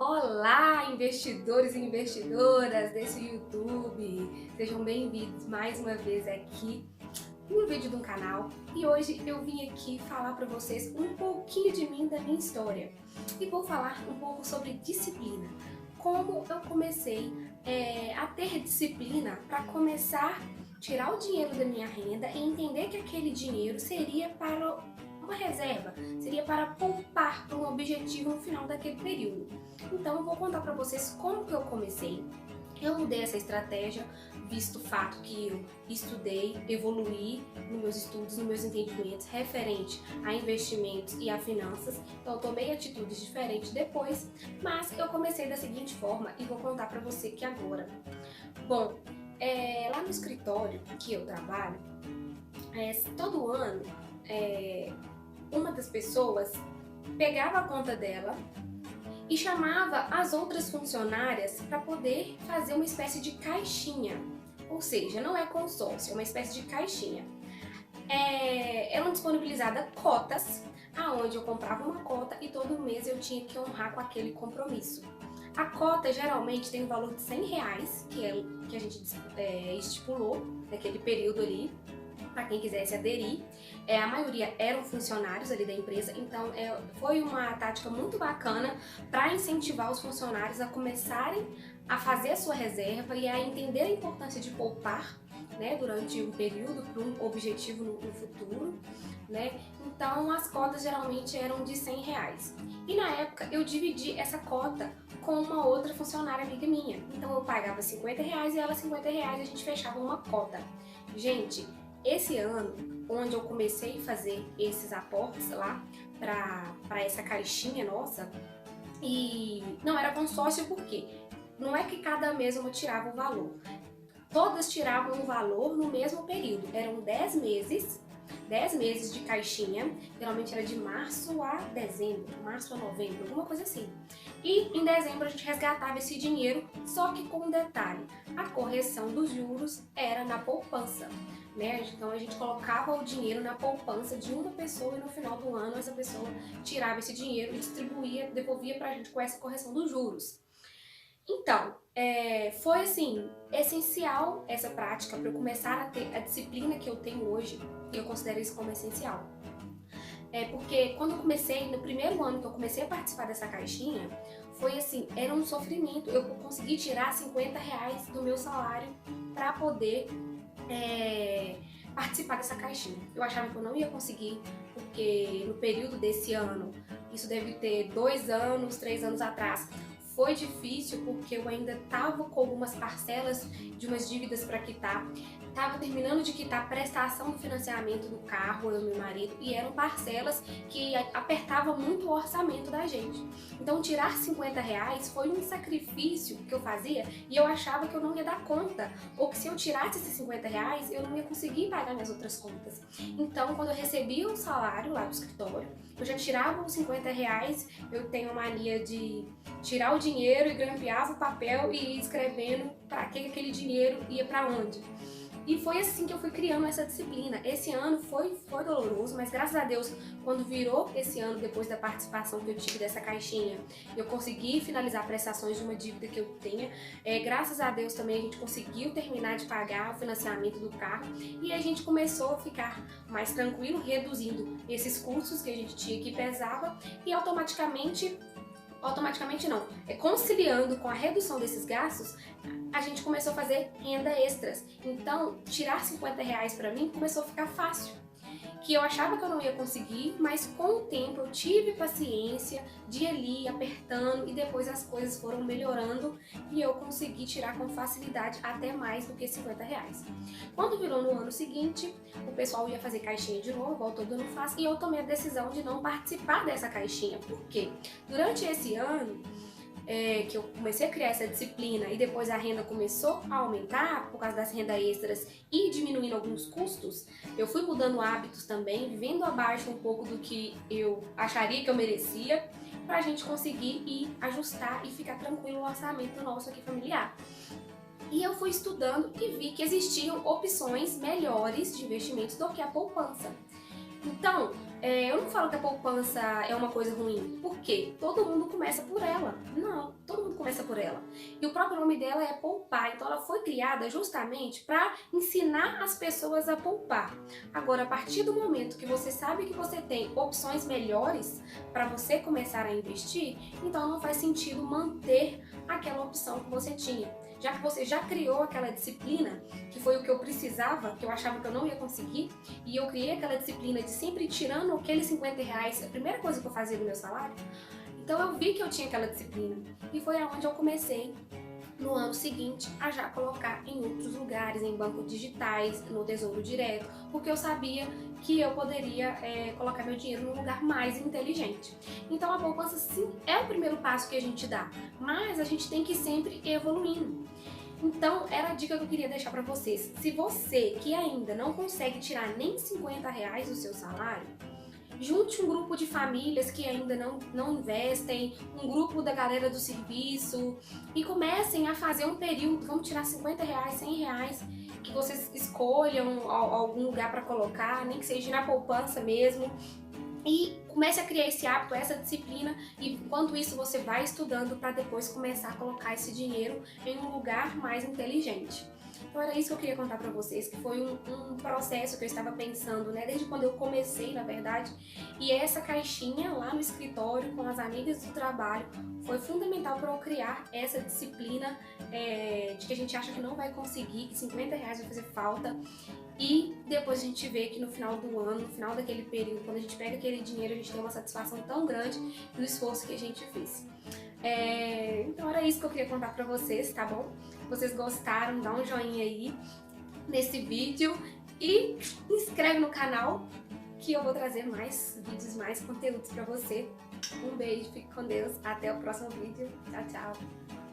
Olá, investidores e investidoras desse YouTube! Sejam bem-vindos mais uma vez aqui no vídeo do canal. E hoje eu vim aqui falar para vocês um pouquinho de mim, da minha história. E vou falar um pouco sobre disciplina. Como eu comecei a ter disciplina para começar a tirar o dinheiro da minha renda e entender que aquele dinheiro seria para uma reserva, seria para poupar para um objetivo no final daquele período. Então eu vou contar para vocês como que eu comecei. Eu mudei essa estratégia, visto o fato que eu estudei, evoluí nos meus estudos, nos meus entendimentos referente a investimentos e a finanças. Então eu tomei atitudes diferentes depois, mas eu comecei da seguinte forma e vou contar para você que agora. Bom, lá no escritório que eu trabalho, todo ano uma das pessoas pegava a conta dela e chamava as outras funcionárias para poder fazer uma espécie de caixinha. Ou seja, não é consórcio, é uma espécie de caixinha. Eram disponibilizadas cotas, aonde eu comprava uma cota e todo mês eu tinha que honrar com aquele compromisso. A cota geralmente tem um valor de R$100, que a gente estipulou naquele período ali, para quem quisesse aderir. A maioria eram funcionários ali da empresa, então foi uma tática muito bacana para incentivar os funcionários a começarem a fazer a sua reserva e a entender a importância de poupar, né, durante um período para um objetivo no futuro, né? Então as cotas geralmente eram de R$100. E na época eu dividi essa cota com uma outra funcionária amiga minha. Então eu pagava R$50 e ela R$50 e a gente fechava uma cota. Gente, esse ano, onde eu comecei a fazer esses aportes lá para essa caixinha nossa, e não era consórcio porque não é que cada mês uma tirava o valor, todas tiravam o valor no mesmo período, eram 10 meses de caixinha, geralmente era de março a dezembro, março a novembro, alguma coisa assim. E em dezembro a gente resgatava esse dinheiro, só que com um detalhe, a correção dos juros era na poupança, né? Então a gente colocava o dinheiro na poupança de uma pessoa e no final do ano essa pessoa tirava esse dinheiro e distribuía, devolvia pra gente com essa correção dos juros. Então, foi assim, essencial essa prática para eu começar a ter a disciplina que eu tenho hoje, e eu considero isso como essencial. Porque quando eu comecei, no primeiro ano que eu comecei a participar dessa caixinha, foi assim, era um sofrimento. Eu consegui tirar R$50 do meu salário para poder participar dessa caixinha. Eu achava que eu não ia conseguir, porque no período desse ano, isso deve ter 2 anos, 3 anos atrás, foi difícil porque eu ainda estava com algumas parcelas de umas dívidas para quitar, estava terminando de quitar a prestação do financiamento do carro, eu e meu marido, e eram parcelas que apertavam muito o orçamento da gente. Então tirar R$50 foi um sacrifício que eu fazia e eu achava que eu não ia dar conta, ou que se eu tirasse esses R$50 eu não ia conseguir pagar minhas outras contas. Então quando eu recebia o salário lá do escritório, eu já tirava os R$50, eu tenho a mania de tirar o dinheiro e grampeava o papel e ir escrevendo para que aquele dinheiro ia para onde. E foi assim que eu fui criando essa disciplina. Esse ano foi doloroso, mas graças a Deus, quando virou esse ano, depois da participação que eu tive dessa caixinha, eu consegui finalizar prestações de uma dívida que eu tinha. Graças a Deus também a gente conseguiu terminar de pagar o financiamento do carro e a gente começou a ficar mais tranquilo, reduzindo esses custos que a gente tinha que pesava e automaticamente não, conciliando com a redução desses gastos, a gente começou a fazer renda extras. Então, tirar R$50 para mim começou a ficar fácil. Que eu achava que eu não ia conseguir, mas com o tempo eu tive paciência de ir ali apertando e depois as coisas foram melhorando e eu consegui tirar com facilidade até mais do que R$50. Quando virou no ano seguinte, o pessoal ia fazer caixinha de novo, igual todo ano faz, e eu tomei a decisão de não participar dessa caixinha. Por quê? Durante esse ano, que eu comecei a criar essa disciplina e depois a renda começou a aumentar por causa das rendas extras e diminuindo alguns custos, eu fui mudando hábitos também, vivendo abaixo um pouco do que eu acharia que eu merecia, para a gente conseguir ir ajustar e ficar tranquilo o orçamento nosso aqui familiar. E eu fui estudando e vi que existiam opções melhores de investimentos do que a poupança. Então, Eu não falo que a poupança é uma coisa ruim, porque todo mundo começa por ela. Não, todo mundo começa por ela. E o próprio nome dela é poupar, então ela foi criada justamente para ensinar as pessoas a poupar. Agora, a partir do momento que você sabe que você tem opções melhores para você começar a investir, então não faz sentido manter aquela opção que você tinha. Já que você já criou aquela disciplina, que foi o que eu precisava, que eu achava que eu não ia conseguir, e eu criei aquela disciplina de sempre tirando aqueles 50 reais, a primeira coisa que eu fazia do meu salário, então eu vi que eu tinha aquela disciplina, e foi aonde eu comecei no ano seguinte a já colocar em outros lugares, em bancos digitais, no Tesouro Direto, porque eu sabia que eu poderia colocar meu dinheiro num lugar mais inteligente. Então a poupança sim é o primeiro passo que a gente dá, mas a gente tem que ir sempre evoluindo. Então era a dica que eu queria deixar para vocês. Se você que ainda não consegue tirar nem 50 reais do seu salário, junte um grupo de famílias que ainda não investem, um grupo da galera do serviço e comecem a fazer um período, vamos tirar 50 reais, 100 reais, que vocês escolham algum lugar para colocar, nem que seja na poupança mesmo, e comece a criar esse hábito, essa disciplina, e enquanto isso você vai estudando para depois começar a colocar esse dinheiro em um lugar mais inteligente. Então era isso que eu queria contar pra vocês, que foi um processo que eu estava pensando, né, desde quando eu comecei, na verdade, e essa caixinha lá no escritório com as amigas do trabalho foi fundamental para eu criar essa disciplina de que a gente acha que não vai conseguir, que 50 reais vai fazer falta, e depois a gente vê que no final do ano, no final daquele período, quando a gente pega aquele dinheiro, a gente tem uma satisfação tão grande do esforço que a gente fez. Então era isso que eu queria contar pra vocês, tá bom? Se vocês gostaram, dá um joinha aí nesse vídeo e inscreve no canal que eu vou trazer mais vídeos, mais conteúdos pra você. Um beijo, fique com Deus, até o próximo vídeo, tchau, tchau!